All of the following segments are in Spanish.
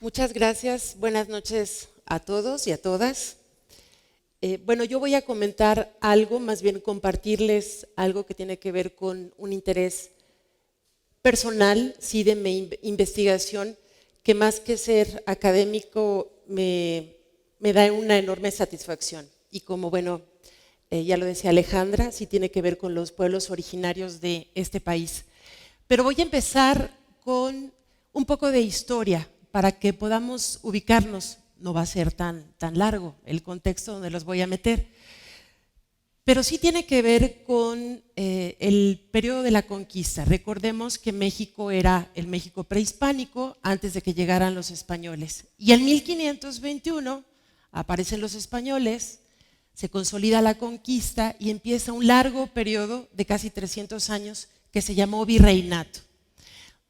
Muchas gracias. Buenas noches a todos y a todas. Bueno, yo voy a comentar algo, más bien compartirles algo que tiene que ver con un interés personal, sí, de mi investigación, que más que ser académico me da una enorme satisfacción. Y como, bueno, ya lo decía Alejandra, sí tiene que ver con los pueblos originarios de este país. Pero voy a empezar con un poco de historia para que podamos ubicarnos. No va a ser tan largo el contexto donde los voy a meter, pero sí tiene que ver con el periodo de la conquista. Recordemos que México era el México prehispánico antes de que llegaran los españoles. Y en 1521 aparecen los españoles, se consolida la conquista y empieza un largo periodo de casi 300 años que se llamó virreinato.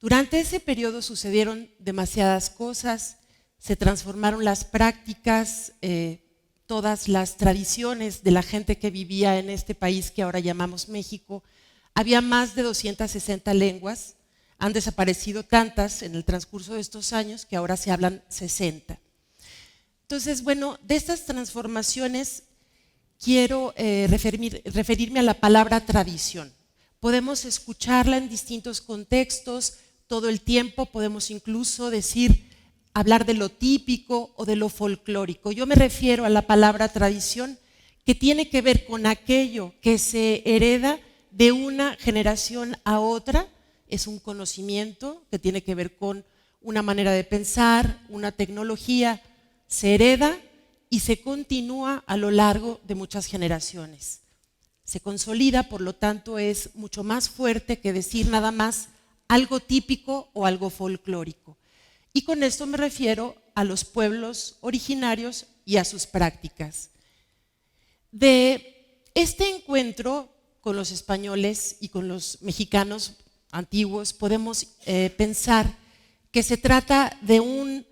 Durante ese periodo sucedieron demasiadas cosas, se transformaron las prácticas, todas las tradiciones de la gente que vivía en este país que ahora llamamos México. Había más de 260 lenguas, han desaparecido tantas en el transcurso de estos años que ahora se hablan 60. Entonces, bueno, de estas transformaciones quiero referirme a la palabra tradición. Podemos escucharla en distintos contextos, todo el tiempo podemos incluso hablar de lo típico o de lo folclórico. Yo me refiero a la palabra tradición, que tiene que ver con aquello que se hereda de una generación a otra. Es un conocimiento que tiene que ver con una manera de pensar, una tecnología, se hereda y se continúa a lo largo de muchas generaciones. Se consolida, por lo tanto es mucho más fuerte que decir nada más algo típico o algo folclórico. Y con esto me refiero a los pueblos originarios y a sus prácticas. De este encuentro con los españoles y con los mexicanos antiguos podemos pensar que se trata de un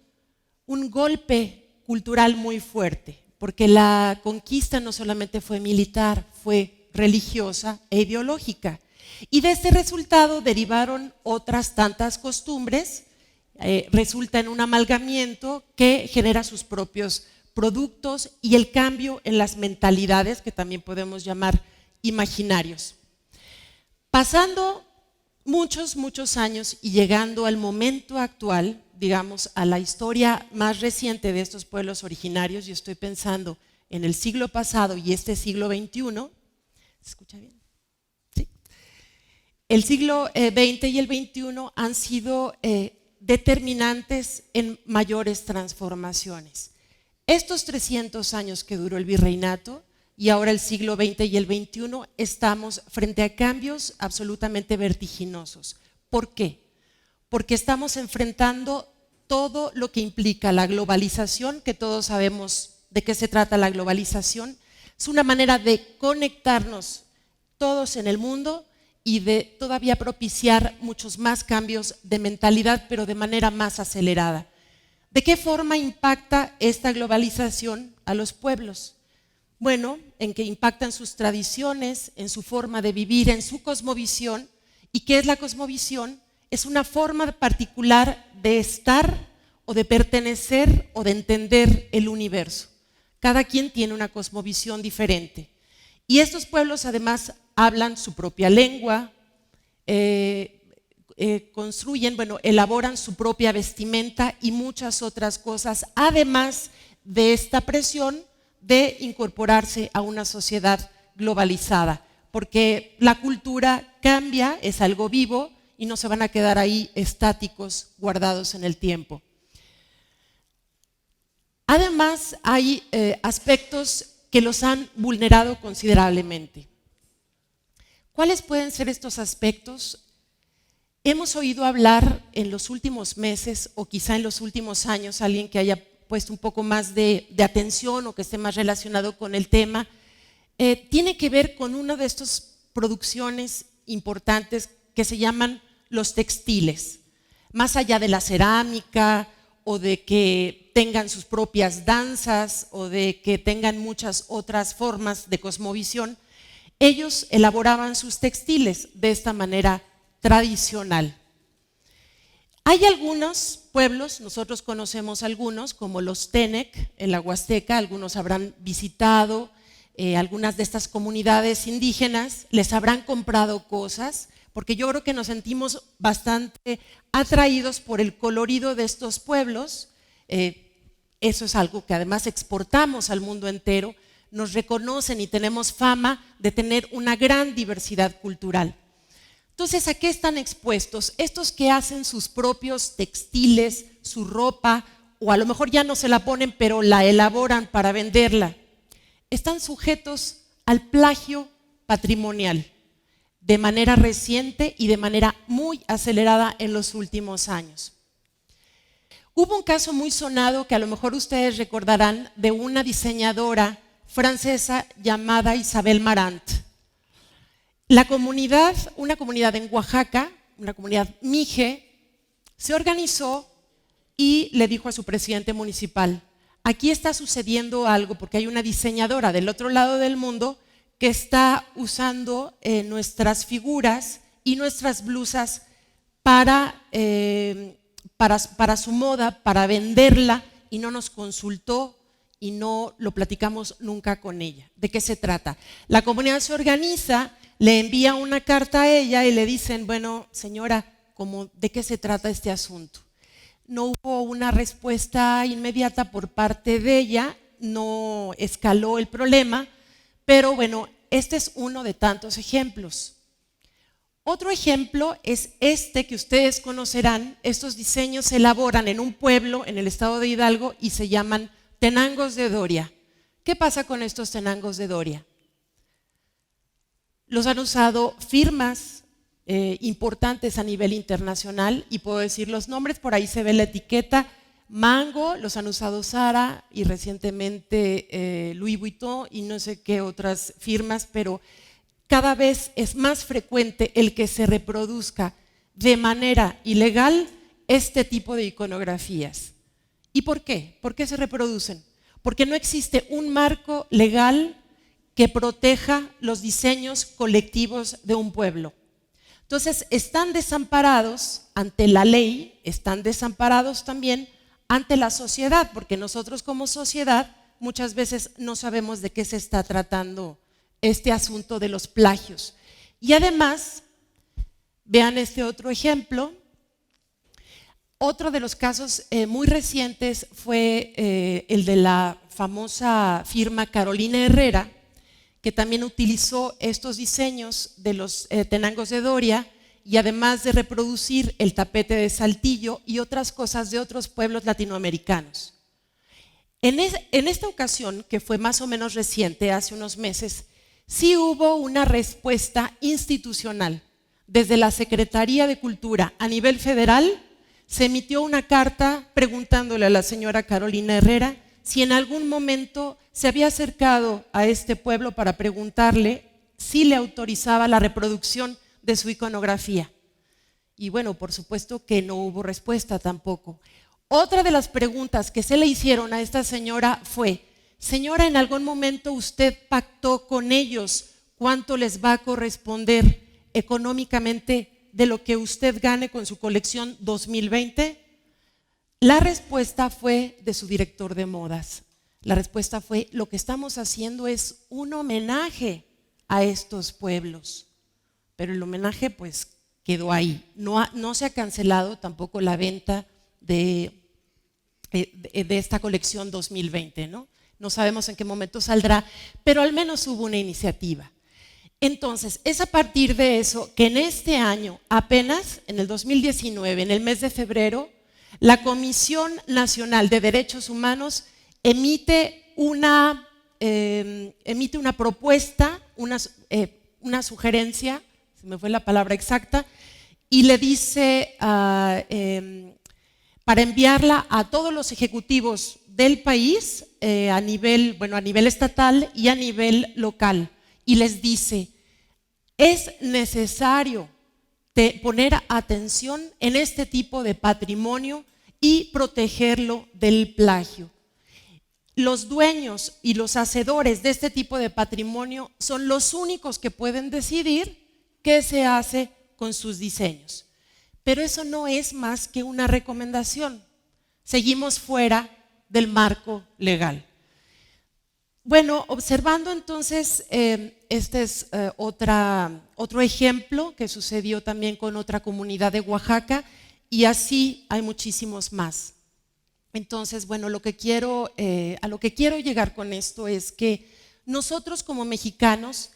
golpe cultural muy fuerte, porque la conquista no solamente fue militar, fue religiosa e ideológica. Y de este resultado derivaron otras tantas costumbres, resulta en un amalgamiento que genera sus propios productos y el cambio en las mentalidades, que también podemos llamar imaginarios. Pasando muchos años y llegando al momento actual, digamos, a la historia más reciente de estos pueblos originarios, yo estoy pensando en el siglo pasado y este siglo XXI. ¿Se escucha bien? Sí. El siglo XX y el XXI han sido determinantes en mayores transformaciones. Estos 300 años que duró el virreinato y ahora el siglo XX y el XXI estamos frente a cambios absolutamente vertiginosos. ¿Por qué? Porque estamos enfrentando todo lo que implica la globalización, que todos sabemos de qué se trata la globalización. Es una manera de conectarnos todos en el mundo y de todavía propiciar muchos más cambios de mentalidad, pero de manera más acelerada. ¿De qué forma impacta esta globalización a los pueblos? Bueno, en que impactan sus tradiciones, en su forma de vivir, en su cosmovisión. ¿Y qué es la cosmovisión? Es una forma particular de estar o de pertenecer o de entender el universo. Cada quien tiene una cosmovisión diferente. Y estos pueblos además hablan su propia lengua, construyen, elaboran su propia vestimenta y muchas otras cosas, además de esta presión de incorporarse a una sociedad globalizada, porque la cultura cambia, es algo vivo y no se van a quedar ahí estáticos, guardados en el tiempo. Además, hay aspectos que los han vulnerado considerablemente. ¿Cuáles pueden ser estos aspectos? Hemos oído hablar en los últimos meses o quizá en los últimos años, alguien que haya puesto un poco más de atención o que esté más relacionado con el tema, tiene que ver con una de estas producciones importantes que se llaman los textiles. Más allá de la cerámica o de que tengan sus propias danzas o de que tengan muchas otras formas de cosmovisión, ellos elaboraban sus textiles de esta manera tradicional. Hay algunos pueblos, nosotros conocemos algunos, como los Tenec en la Huasteca, algunos habrán visitado, algunas de estas comunidades indígenas, les habrán comprado cosas, porque yo creo que nos sentimos bastante atraídos por el colorido de estos pueblos. Eso es algo que además exportamos al mundo entero, nos reconocen y tenemos fama de tener una gran diversidad cultural. Entonces, ¿a qué están expuestos? Estos que hacen sus propios textiles, su ropa, o a lo mejor ya no se la ponen, pero la elaboran para venderla, están sujetos al plagio patrimonial de manera reciente y de manera muy acelerada en los últimos años. Hubo un caso muy sonado que a lo mejor ustedes recordarán de una diseñadora francesa llamada Isabel Marant. La comunidad, una comunidad en Oaxaca, una comunidad mije, se organizó y le dijo a su presidente municipal: aquí está sucediendo algo porque hay una diseñadora del otro lado del mundo que está usando nuestras figuras y nuestras blusas para su moda, para venderla, y no nos consultó y no lo platicamos nunca con ella. ¿De qué se trata? La comunidad se organiza, le envía una carta a ella y le dicen: bueno, señora, ¿de qué se trata este asunto? No hubo una respuesta inmediata por parte de ella, no escaló el problema, pero bueno, este es uno de tantos ejemplos. Otro ejemplo es este que ustedes conocerán. Estos diseños se elaboran en un pueblo en el estado de Hidalgo y se llaman tenangos de Doria. ¿Qué pasa con estos tenangos de Doria? Los han usado firmas importantes a nivel internacional, y puedo decir los nombres, por ahí se ve la etiqueta. Mango, los han usado Zara y recientemente Louis Vuitton y no sé qué otras firmas, pero cada vez es más frecuente el que se reproduzca de manera ilegal este tipo de iconografías. ¿Y por qué? ¿Por qué se reproducen? Porque no existe un marco legal que proteja los diseños colectivos de un pueblo. Entonces, están desamparados ante la ley, están desamparados también ante la sociedad, porque nosotros como sociedad muchas veces no sabemos de qué se está tratando este asunto de los plagios. Y además, vean este otro ejemplo. Otro de los casos muy recientes fue el de la famosa firma Carolina Herrera, que también utilizó estos diseños de los tenangos de Doria, y además de reproducir el tapete de Saltillo y otras cosas de otros pueblos latinoamericanos. En esta ocasión, que fue más o menos reciente, hace unos meses, sí hubo una respuesta institucional. Desde la Secretaría de Cultura a nivel federal se emitió una carta preguntándole a la señora Carolina Herrera si en algún momento se había acercado a este pueblo para preguntarle si le autorizaba la reproducción de su iconografía. Y bueno, por supuesto que no hubo respuesta tampoco. Otra de las preguntas que se le hicieron a esta señora fue: señora, ¿en algún momento usted pactó con ellos cuánto les va a corresponder económicamente de lo que usted gane con su colección 2020? La respuesta fue de su director de modas. La respuesta fue: lo que estamos haciendo es un homenaje a estos pueblos. Pero el homenaje pues quedó ahí. No se ha cancelado tampoco la venta de esta colección 2020, ¿no? No sabemos en qué momento saldrá, pero al menos hubo una iniciativa. Entonces, es a partir de eso que en este año, apenas en el 2019, en el mes de febrero, la Comisión Nacional de Derechos Humanos emite una propuesta, una sugerencia, se me fue la palabra exacta, y le dice para enviarla a todos los ejecutivos del país a nivel estatal y a nivel local, y les dice: es necesario poner atención en este tipo de patrimonio y protegerlo del plagio. Los dueños y los hacedores de este tipo de patrimonio son los únicos que pueden decidir qué se hace con sus diseños. pero eso no es más que una recomendación. Seguimos fuera del marco legal. Bueno, observando entonces, este es otro ejemplo que sucedió también con otra comunidad de Oaxaca, y así hay muchísimos más. Entonces, bueno, a lo que quiero llegar con esto es que nosotros como mexicanos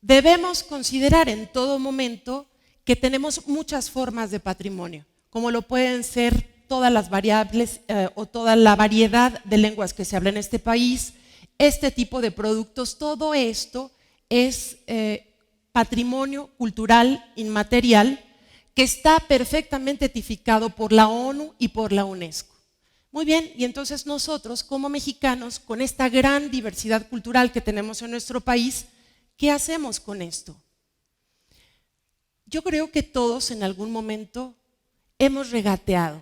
debemos considerar en todo momento que tenemos muchas formas de patrimonio, como lo pueden ser todas las variables o toda la variedad de lenguas que se habla en este país, este tipo de productos. Todo esto es patrimonio cultural inmaterial que está perfectamente tipificado por la ONU y por la UNESCO. Muy bien, y entonces nosotros como mexicanos, con esta gran diversidad cultural que tenemos en nuestro país, ¿qué hacemos con esto? Yo creo que todos en algún momento hemos regateado.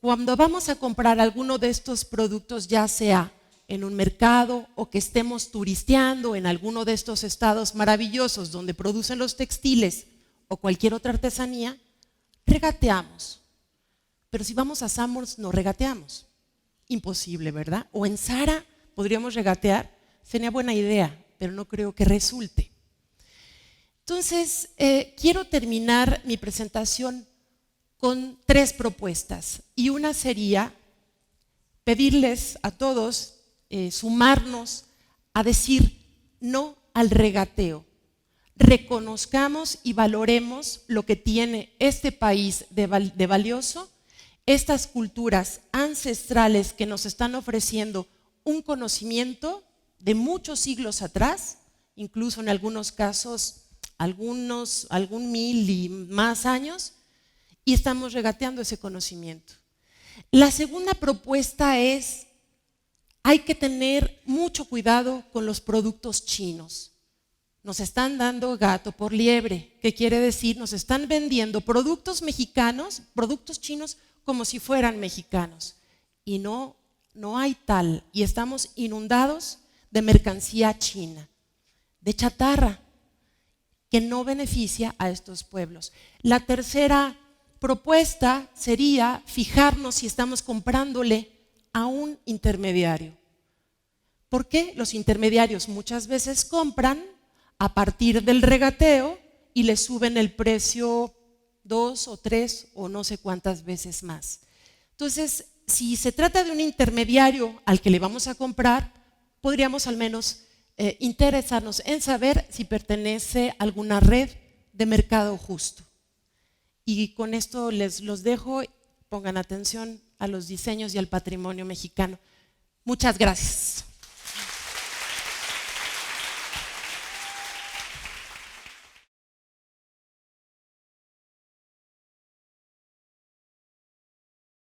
Cuando vamos a comprar alguno de estos productos, ya sea en un mercado o que estemos turisteando en alguno de estos estados maravillosos donde producen los textiles o cualquier otra artesanía, regateamos. Pero si vamos a Sanborns, no regateamos. Imposible, ¿verdad? O en Zara podríamos regatear. Sería buena idea, pero no creo que resulte. Entonces, quiero terminar mi presentación con 3 propuestas. Y una sería pedirles a todos sumarnos a decir no al regateo. Reconozcamos y valoremos lo que tiene este país de valioso, estas culturas ancestrales que nos están ofreciendo un conocimiento de muchos siglos atrás, incluso en algunos casos algún 1000 y más años, y estamos regateando ese conocimiento. La segunda propuesta es: hay que tener mucho cuidado con los productos chinos. Nos están dando gato por liebre. ¿Qué quiere decir? Nos están vendiendo productos mexicanos, productos chinos, como si fueran mexicanos. Y no hay tal. Y estamos inundados de mercancía china, de chatarra, que no beneficia a estos pueblos. La tercera propuesta sería fijarnos si estamos comprándole a un intermediario. ¿Por qué? Los intermediarios muchas veces compran a partir del regateo y le suben el precio 2 o 3 o no sé cuántas veces más. Entonces, si se trata de un intermediario al que le vamos a comprar, podríamos al menos interesarnos en saber si pertenece a alguna red de mercado justo. Y con esto los dejo. Pongan atención a los diseños y al patrimonio mexicano. Muchas gracias.